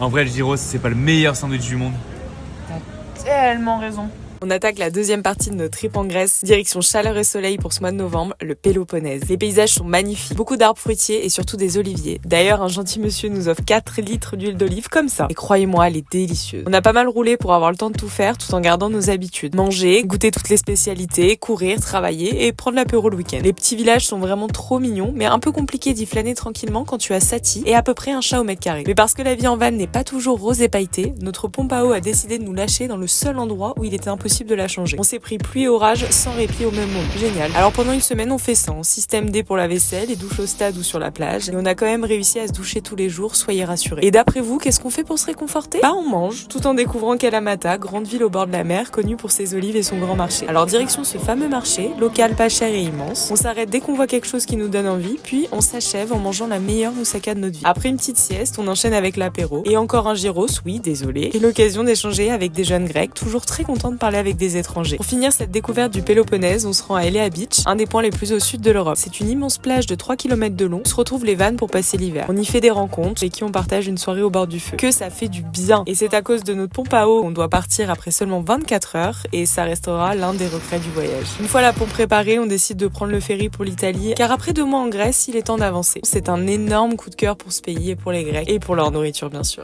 En vrai, le gyros, c'est pas le meilleur sandwich du monde. T'as tellement raison. On attaque la deuxième partie de notre trip en Grèce, direction chaleur et soleil pour ce mois de novembre, le Péloponnèse. Les paysages sont magnifiques, beaucoup d'arbres fruitiers et surtout des oliviers. D'ailleurs, un gentil monsieur nous offre 4 litres d'huile d'olive comme ça. Et croyez-moi, elle est délicieuse. On a pas mal roulé pour avoir le temps de tout faire tout en gardant nos habitudes. Manger, goûter toutes les spécialités, courir, travailler et prendre l'apéro le week-end. Les petits villages sont vraiment trop mignons, mais un peu compliqué d'y flâner tranquillement quand tu as Sati et à peu près un chat au mètre carré. Mais parce que la vie en van n'est pas toujours rose et pailletée, notre pompe à eau a décidé de nous lâcher dans le seul endroit où il était impossible de la changer. On s'est pris pluie et orage sans répit au même moment. Génial. Alors pendant une semaine, on fait sans. Système D pour la vaisselle et douche au stade ou sur la plage. Et on a quand même réussi à se doucher tous les jours, soyez rassurés. Et d'après vous, qu'est-ce qu'on fait pour se réconforter? Bah on mange, tout en découvrant Kalamata, grande ville au bord de la mer, connue pour ses olives et son grand marché. Alors direction ce fameux marché, local pas cher et immense. On s'arrête dès qu'on voit quelque chose qui nous donne envie, puis on s'achève en mangeant la meilleure moussaka de notre vie. Après une petite sieste, on enchaîne avec l'apéro. Et encore un gyros, oui, désolé. Et l'occasion d'échanger avec des jeunes grecs, toujours très contents de parler avec des étrangers. Pour finir cette découverte du Péloponnèse, on se rend à Elea Beach, un des points les plus au sud de l'Europe. C'est une immense plage de 3 km de long, où se retrouvent les vannes pour passer l'hiver. On y fait des rencontres et qui on partage une soirée au bord du feu. Que ça fait du bien. Et c'est à cause de notre pompe à eau qu'on doit partir après seulement 24 heures et ça restera l'un des regrets du voyage. Une fois la pompe préparée, on décide de prendre le ferry pour l'Italie, car après 2 mois en Grèce, il est temps d'avancer. C'est un énorme coup de cœur pour ce pays et pour les Grecs et pour leur nourriture bien sûr.